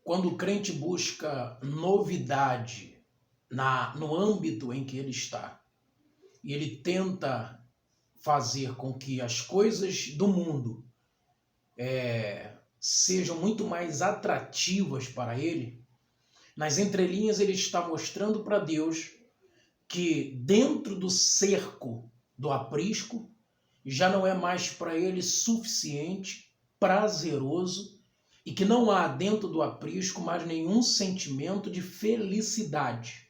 quando o crente busca novidade no âmbito em que ele está, e ele tenta fazer com que as coisas do mundo sejam muito mais atrativas para ele, nas entrelinhas ele está mostrando para Deus que dentro do cerco do aprisco já não é mais para ele suficiente, prazeroso, e que não há dentro do aprisco mais nenhum sentimento de felicidade.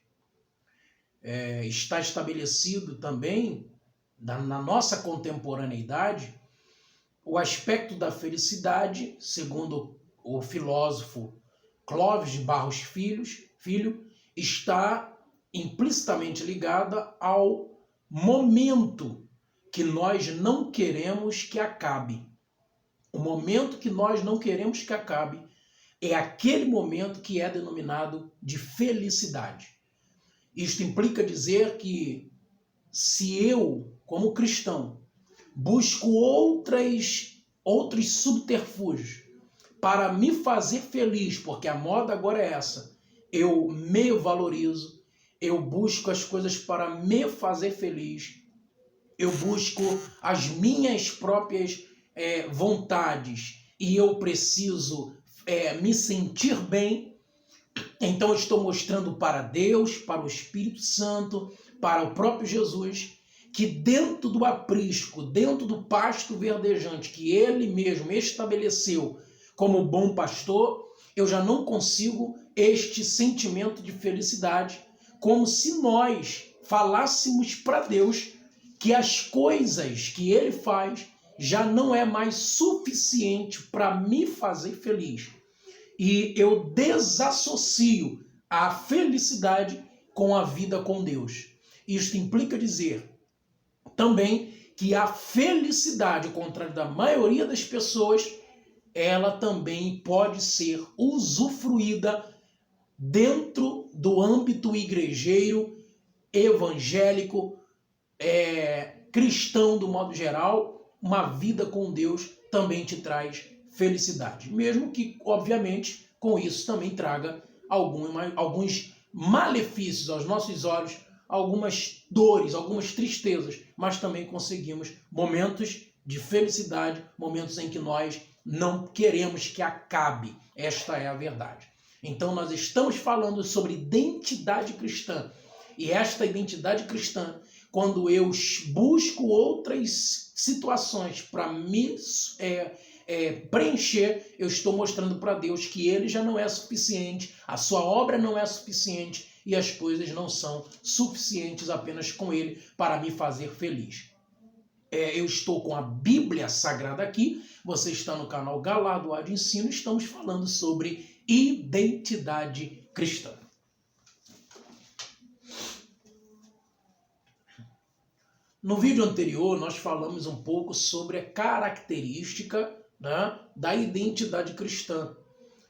Está estabelecido também, na nossa contemporaneidade, o aspecto da felicidade, segundo o filósofo Clóvis de Barros Filho, está implicitamente ligada ao momento que nós não queremos que acabe. O momento que nós não queremos que acabe é aquele momento que é denominado de felicidade. Isto implica dizer que se eu, como cristão, busco outros subterfúgios para me fazer feliz, porque a moda agora é essa, eu me valorizo, eu busco as coisas para me fazer feliz, eu busco as minhas próprias vontades e eu preciso me sentir bem, então eu estou mostrando para Deus, para o Espírito Santo, para o próprio Jesus, que dentro do aprisco, dentro do pasto verdejante que ele mesmo estabeleceu como bom pastor, eu já não consigo este sentimento de felicidade, como se nós falássemos para Deus que as coisas que ele faz já não é mais suficiente para me fazer feliz. E eu desassocio a felicidade com a vida com Deus. Isto implica dizer também que a felicidade, ao contrário da maioria das pessoas, ela também pode ser usufruída dentro do âmbito igrejeiro, evangélico, cristão do modo geral. Uma vida com Deus também te traz felicidade, mesmo que, obviamente, com isso também traga alguns malefícios aos nossos olhos, algumas dores, algumas tristezas, mas também conseguimos momentos de felicidade, momentos em que nós não queremos que acabe. Esta é a verdade. Então nós estamos falando sobre identidade cristã, e esta identidade cristã, quando eu busco outras situações para me preencher, eu estou mostrando para Deus que ele já não é suficiente, a sua obra não é suficiente e as coisas não são suficientes apenas com ele para me fazer feliz. Eu estou com a Bíblia Sagrada aqui, você está no canal Galardoado Ensino, estamos falando sobre identidade cristã. No vídeo anterior, nós falamos um pouco sobre a característica, né, da identidade cristã.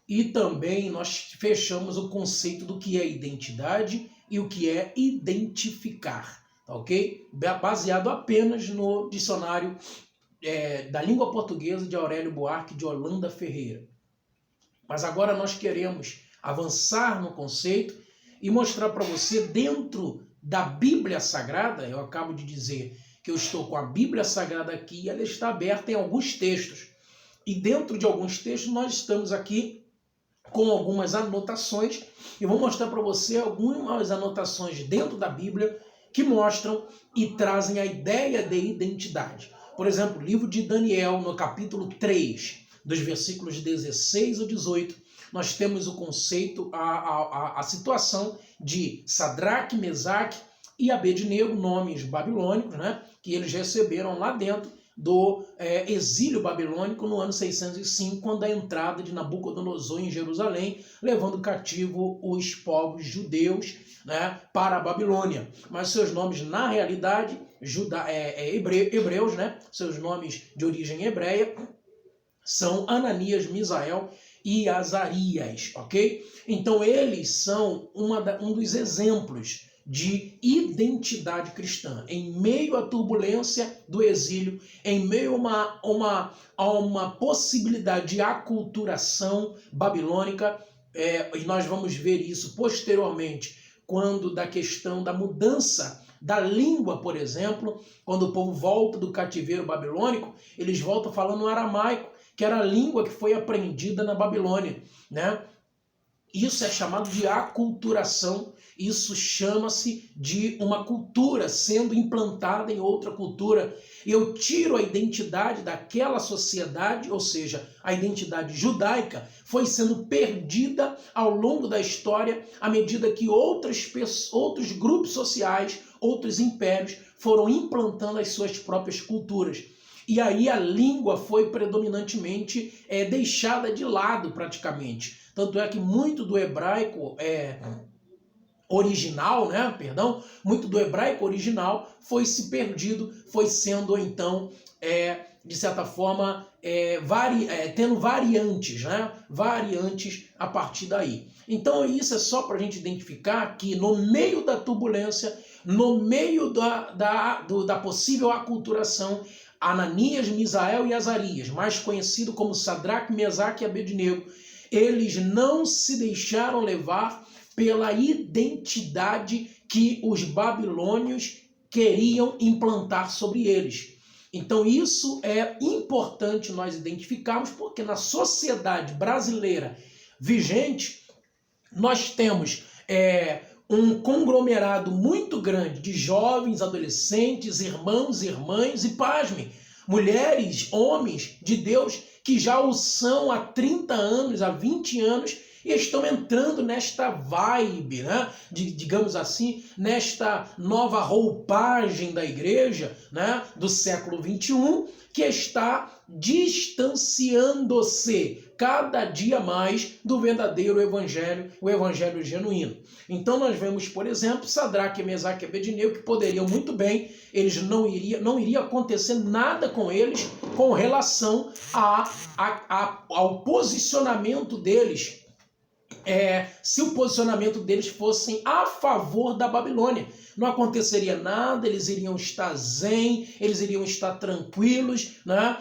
E também nós fechamos o conceito do que é identidade e o que é identificar, tá ok? Baseado apenas no dicionário da língua portuguesa de Aurélio Buarque de Holanda Ferreira. Mas agora nós queremos avançar no conceito e mostrar para você dentro da Bíblia Sagrada. Eu acabo de dizer que eu estou com a Bíblia Sagrada aqui e ela está aberta em alguns textos. E dentro de alguns textos nós estamos aqui com algumas anotações. Eu vou mostrar para você algumas anotações dentro da Bíblia que mostram e trazem a ideia de identidade. Por exemplo, o livro de Daniel, no capítulo 3, dos versículos 16 ao 18, nós temos o conceito, a situação de Sadraque, Mesaque e Abednego, nomes babilônicos, né, que eles receberam lá dentro do exílio babilônico no ano 605, quando a entrada de Nabucodonosor em Jerusalém, levando cativo os povos judeus, né, para a Babilônia. Mas seus nomes, na realidade, hebreus, né, seus nomes de origem hebreia, são Ananias, Misael e Azarias, ok? Então eles são um dos exemplos de identidade cristã. Em meio à turbulência do exílio, em meio a uma possibilidade de aculturação babilônica, e nós vamos ver isso posteriormente, quando da questão da mudança da língua, por exemplo, quando o povo volta do cativeiro babilônico, eles voltam falando aramaico, que era a língua que foi aprendida na Babilônia, né? Isso é chamado de aculturação, isso chama-se de uma cultura sendo implantada em outra cultura. Eu tiro a identidade daquela sociedade, ou seja, a identidade judaica, foi sendo perdida ao longo da história, à medida que outros grupos sociais, outros impérios foram implantando as suas próprias culturas. E aí a língua foi predominantemente deixada de lado praticamente. Tanto é que muito do hebraico original, né? Perdão, muito do hebraico original foi se perdido, foi sendo então, de certa forma, tendo variantes, né? Variantes a partir daí. Então isso é só para a gente identificar que no meio da turbulência, no meio da possível aculturação, Ananias, Misael e Azarias, mais conhecido como Sadraque, Mesaque e Abednego, eles não se deixaram levar pela identidade que os babilônios queriam implantar sobre eles. Então isso é importante nós identificarmos, porque na sociedade brasileira vigente, nós temos um conglomerado muito grande de jovens, adolescentes, irmãos, irmãs e, pasmem, mulheres, homens de Deus que já o são há 30 anos, há 20 anos, e estão entrando nesta vibe, né? Digamos assim, nesta nova roupagem da igreja, né? Do século 21, que está distanciando-se cada dia mais do verdadeiro evangelho, o evangelho genuíno. Então nós vemos, por exemplo, Sadraque, Mesaque e Abednego, que poderiam muito bem, eles não iria acontecer nada com eles com relação ao posicionamento deles, se o posicionamento deles fosse a favor da Babilônia. Não aconteceria nada, eles iriam estar zen, eles iriam estar tranquilos, né?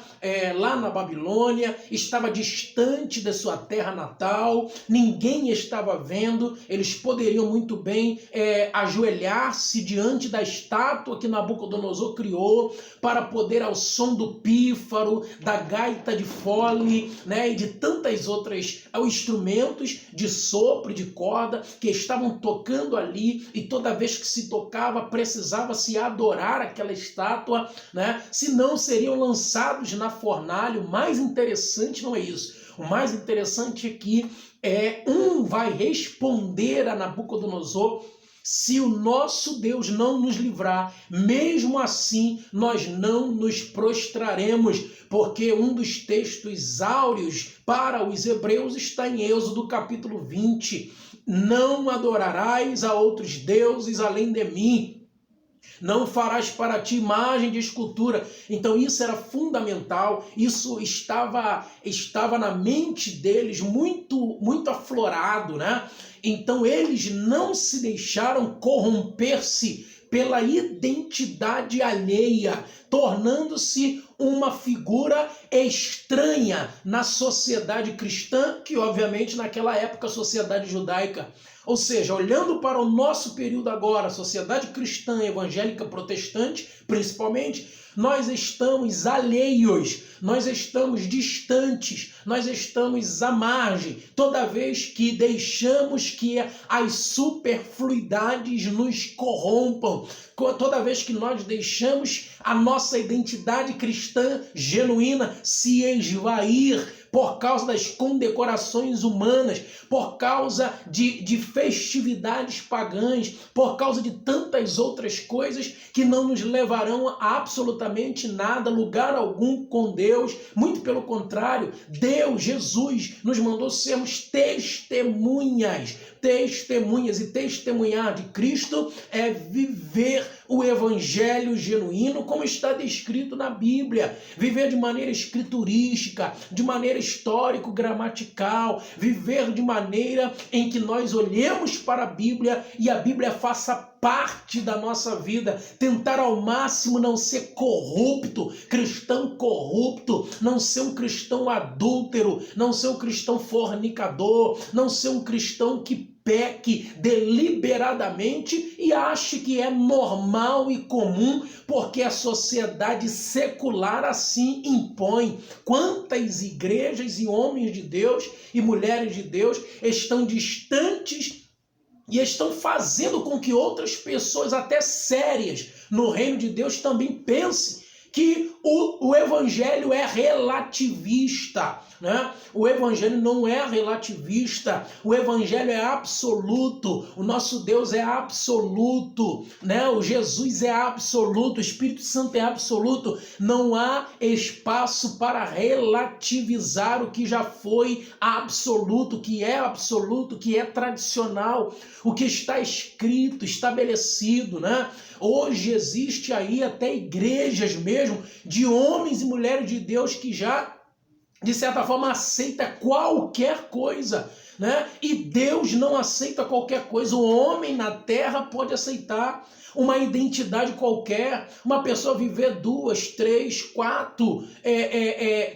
Lá na Babilônia, estava distante da sua terra natal, ninguém estava vendo, eles poderiam muito bem ajoelhar-se diante da estátua que Nabucodonosor criou, para poder, ao som do pífaro, da gaita de fole, né? E de tantas outras instrumentos de sopro, de corda, que estavam tocando ali, e toda vez que se tocava, precisava se adorar aquela estátua, né? Senão seriam lançados na fornalha. O mais interessante não é isso. O mais interessante é que um vai responder a Nabucodonosor: se o nosso Deus não nos livrar, mesmo assim nós não nos prostraremos, porque um dos textos áureos para os hebreus está em Êxodo capítulo 20. Não adorarás a outros deuses além de mim. Não farás para ti imagem de escultura. Então isso era fundamental, isso estava na mente deles muito, muito aflorado, né? Então eles não se deixaram corromper-se pela identidade alheia, tornando-se uma figura estranha na sociedade cristã, que obviamente naquela época a sociedade judaica. Ou seja, olhando para o nosso período agora, a sociedade cristã, evangélica, protestante, principalmente, nós estamos alheios, nós estamos distantes, nós estamos à margem, toda vez que deixamos que as superfluidades nos corrompam, toda vez que nós deixamos a nossa identidade cristã genuína se esvair por causa das condecorações humanas, por causa de festividades pagãs, por causa de tantas outras coisas que não nos levarão a absolutamente nada, lugar algum com Deus. Muito pelo contrário, Deus, Jesus, nos mandou sermos testemunhas, e testemunhar de Cristo é viver o evangelho genuíno, como está descrito na Bíblia, viver de maneira escriturística, de maneira histórico-gramatical, viver de maneira em que nós olhemos para a Bíblia e a Bíblia faça parte da nossa vida, tentar ao máximo não ser corrupto, cristão corrupto, não ser um cristão adúltero, não ser um cristão fornicador, não ser um cristão que peque deliberadamente e ache que é normal e comum, porque a sociedade secular assim impõe. Quantas igrejas e homens de Deus e mulheres de Deus estão distantes e estão fazendo com que outras pessoas, até sérias, no reino de Deus também pensem que o evangelho é relativista, né? O evangelho não é relativista, o evangelho é absoluto, o nosso Deus é absoluto, né? O Jesus é absoluto, o Espírito Santo é absoluto, não há espaço para relativizar o que já foi absoluto, que é tradicional, o que está escrito, estabelecido, né? Hoje existe aí até igrejas mesmo de homens e mulheres de Deus que já, de certa forma, aceita qualquer coisa, né? E Deus não aceita qualquer coisa. O homem na terra pode aceitar uma identidade qualquer, uma pessoa viver 2, 3, 4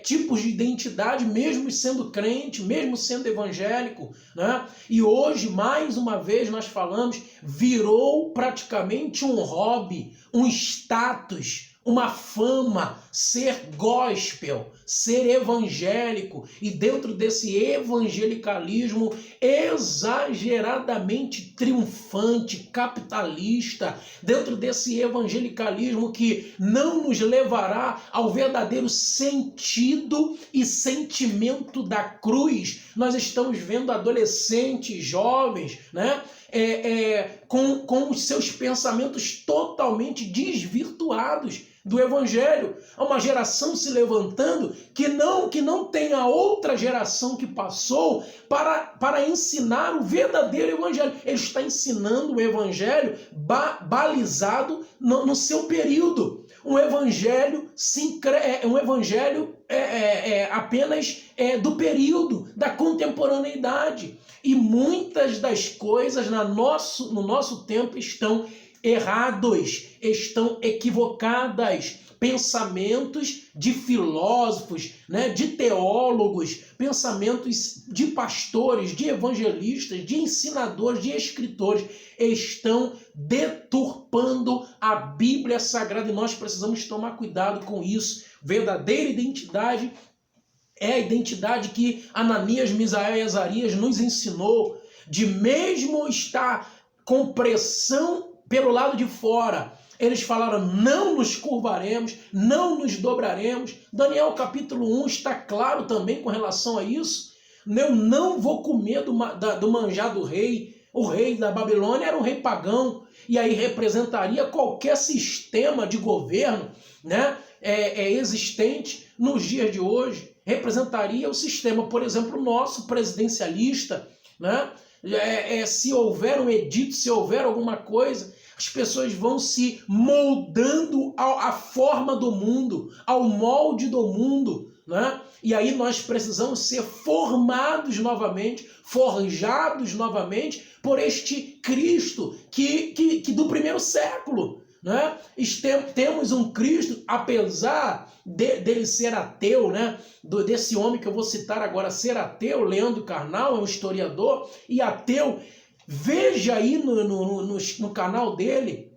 tipos de identidade, mesmo sendo crente, mesmo sendo evangélico, né? E hoje, mais uma vez, nós falamos, virou praticamente um hobby, um status, uma fama, ser gospel, ser evangélico, e dentro desse evangelicalismo exageradamente triunfante, capitalista, dentro desse evangelicalismo que não nos levará ao verdadeiro sentido e sentimento da cruz, nós estamos vendo adolescentes, jovens, né? Com os seus pensamentos totalmente desvirtuados do evangelho. Há uma geração se levantando que não tem a outra geração que passou para ensinar o verdadeiro evangelho. Ele está ensinando o evangelho balizado no seu período. Um evangelho apenas do período, da contemporaneidade. E muitas das coisas no nosso tempo estão errados, estão equivocadas. Pensamentos de filósofos, né, de teólogos, pensamentos de pastores, de evangelistas, de ensinadores, de escritores, estão deturpando a Bíblia Sagrada e nós precisamos tomar cuidado com isso. Verdadeira identidade é a identidade que Ananias, Misael e Azarias nos ensinou, de mesmo estar com pressão pelo lado de fora, eles falaram, não nos curvaremos, não nos dobraremos. Daniel capítulo 1 está claro também com relação a isso. Eu não vou comer do manjar do rei. O rei da Babilônia era um rei pagão, e aí representaria qualquer sistema de governo, né, existente nos dias de hoje. Representaria o sistema, por exemplo, nosso presidencialista, né? Se houver um edito, se houver alguma coisa, as pessoas vão se moldando à forma do mundo, ao molde do mundo, né? E aí nós precisamos ser formados novamente, forjados novamente por este Cristo que do primeiro século, né? Temos um Cristo, apesar dele ser ateu, né? Desse homem que eu vou citar agora ser ateu, Leandro Carnal, é um historiador e ateu. Veja aí no canal dele,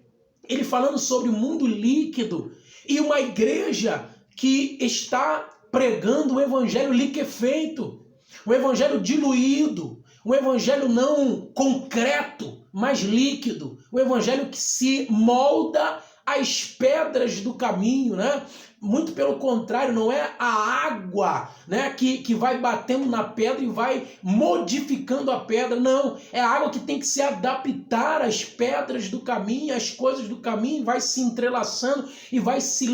ele falando sobre o mundo líquido e uma igreja que está pregando o evangelho liquefeito, o evangelho diluído, o evangelho não concreto, mas líquido, o evangelho que se molda às pedras do caminho, né? Muito pelo contrário, não é a água, né, que vai batendo na pedra e vai modificando a pedra, não. É a água que tem que se adaptar às pedras do caminho, às coisas do caminho, vai se entrelaçando e vai se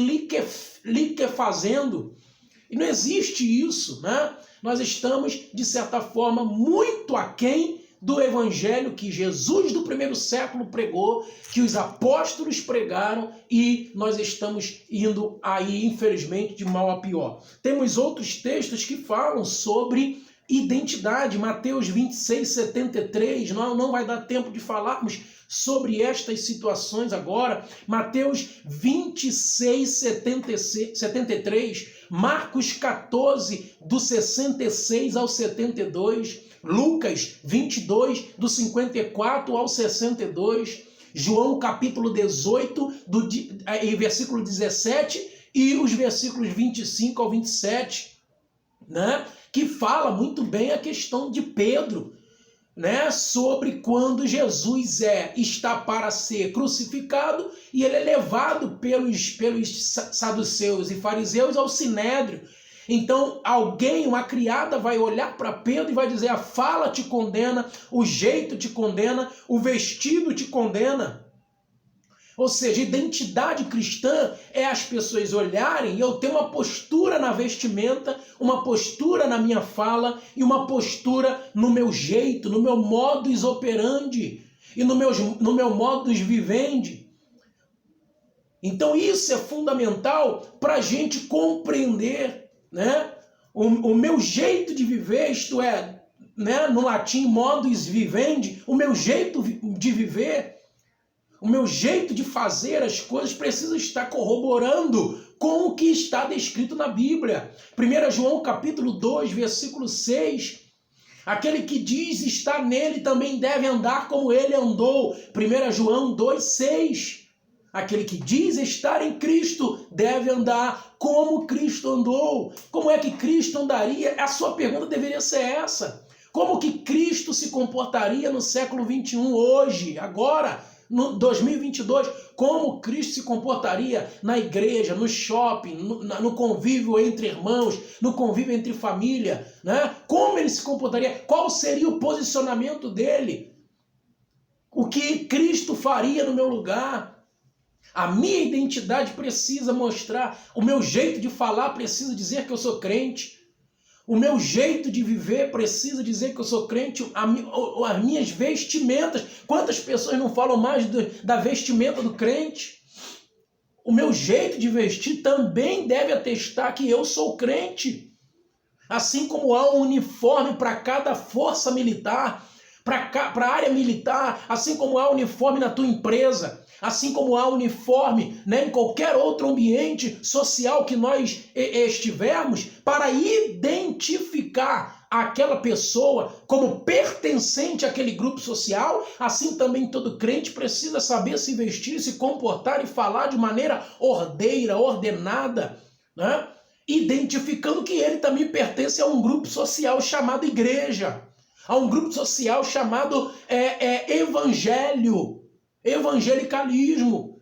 liquefazendo. E não existe isso, né? Nós estamos, de certa forma, muito aquém do evangelho que Jesus do primeiro século pregou, que os apóstolos pregaram, e nós estamos indo aí, infelizmente, de mal a pior. Temos outros textos que falam sobre identidade, Mateus 26, 73, não vai dar tempo de falarmos sobre estas situações agora. Mateus 26, 73, Marcos 14, do 66 ao 72, Lucas 22, do 54 ao 62, João capítulo 18, versículo 17 e os versículos 25 ao 27, né? Que fala muito bem a questão de Pedro, né? Sobre quando Jesus está para ser crucificado e ele é levado pelos saduceus e fariseus ao sinédrio. Então uma criada vai olhar para Pedro e vai dizer: a fala te condena, o jeito te condena, o vestido te condena. Ou seja, identidade cristã é as pessoas olharem e eu ter uma postura na vestimenta, uma postura na minha fala e uma postura no meu jeito, no meu modus operandi e no meu modus vivendi. Então isso é fundamental para a gente compreender, né? O meu jeito de viver, isto é, né, no latim modus vivendi, o meu jeito de viver, o meu jeito de fazer as coisas precisa estar corroborando com o que está descrito na Bíblia. 1 João capítulo 2, versículo 6. Aquele que diz estar nele também deve andar como ele andou. 1 João 2, 6. Aquele que diz estar em Cristo deve andar como Cristo andou. Como é que Cristo andaria? A sua pergunta deveria ser essa. Como que Cristo se comportaria no século 21, hoje, agora, no 2022, como Cristo se comportaria na igreja, no shopping, no convívio entre irmãos, no convívio entre família, né? Como ele se comportaria? Qual seria o posicionamento dele? O que Cristo faria no meu lugar? A minha identidade precisa mostrar, o meu jeito de falar precisa dizer que eu sou crente. O meu jeito de viver precisa dizer que eu sou crente. As minhas vestimentas. Quantas pessoas não falam mais da vestimenta do crente? O meu jeito de vestir também deve atestar que eu sou crente. Assim como há um uniforme para cada força militar, para a área militar, assim como há uniforme na tua empresa, assim como há uniforme, né, em qualquer outro ambiente social que nós estivermos, para identificar aquela pessoa como pertencente àquele grupo social, assim também todo crente precisa saber se vestir, se comportar e falar de maneira ordeira, ordenada, né? Identificando que ele também pertence a um grupo social chamado igreja, a um grupo social chamado evangelicalismo.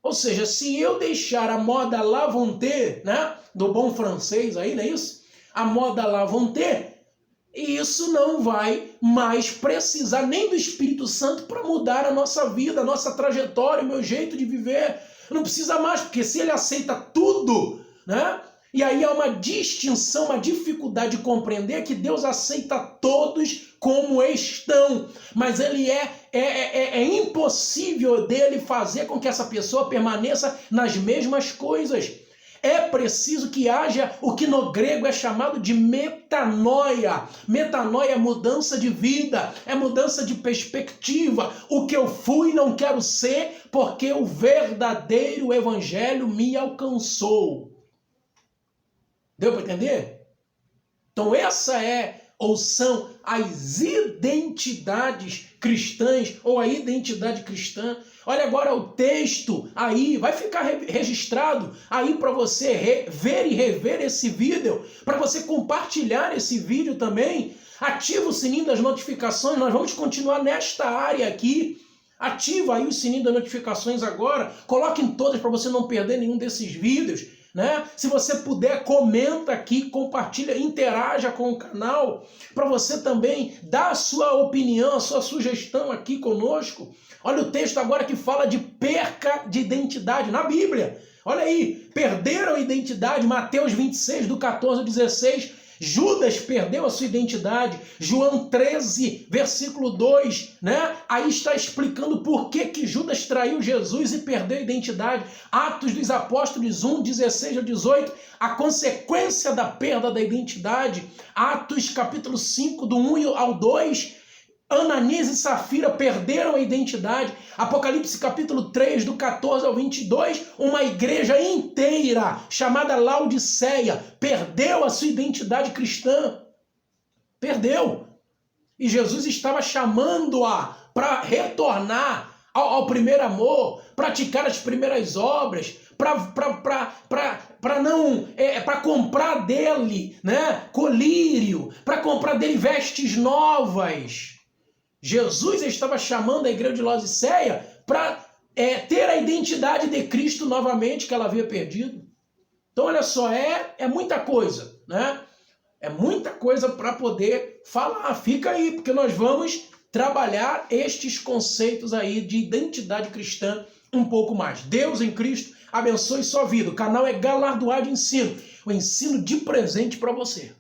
Ou seja, se eu deixar a moda la volonté, né, do bom francês aí, não é isso? A moda la volonté, isso não vai mais precisar nem do Espírito Santo para mudar a nossa vida, a nossa trajetória, o meu jeito de viver. Não precisa mais, porque se ele aceita tudo, né? E aí há uma distinção, uma dificuldade de compreender que Deus aceita todos como estão, mas ele é impossível dele fazer com que essa pessoa permaneça nas mesmas coisas. É preciso que haja o que no grego é chamado de metanoia. Metanoia é mudança de vida, é mudança de perspectiva. O que eu fui não quero ser, porque o verdadeiro evangelho me alcançou. Deu para entender? Então essa ou são as identidades cristãs, ou a identidade cristã. Olha agora o texto aí, vai ficar registrado aí para você ver e rever esse vídeo, para você compartilhar esse vídeo também. Ativa o sininho das notificações, nós vamos continuar nesta área aqui. Ativa aí o sininho das notificações agora, coloque em todas para você não perder nenhum desses vídeos. Né? Se você puder, comenta aqui, compartilha, interaja com o canal, para você também dar a sua opinião, a sua sugestão aqui conosco. Olha o texto agora que fala de perca de identidade na Bíblia. Olha aí, perderam a identidade, Mateus 26, do 14 ao 16, Judas perdeu a sua identidade. João 13, versículo 2, né? Aí está explicando por que Judas traiu Jesus e perdeu a identidade. Atos dos Apóstolos 1, 16 ao 18, a consequência da perda da identidade. Atos capítulo 5, do 1 ao 2, Ananias e Safira perderam a identidade. Apocalipse capítulo 3, do 14 ao 22, uma igreja inteira, chamada Laodiceia, perdeu a sua identidade cristã. Perdeu. E Jesus estava chamando-a para retornar ao primeiro amor, praticar as primeiras obras, para comprar dele, né, colírio, para comprar dele vestes novas. Jesus estava chamando a igreja de Laodiceia para ter a identidade de Cristo novamente que ela havia perdido. Então, olha só, é muita coisa, né? É muita coisa para poder falar. Fica aí, porque nós vamos trabalhar estes conceitos aí de identidade cristã um pouco mais. Deus em Cristo abençoe sua vida. O canal é Galardoar de Ensino. O ensino de presente para você.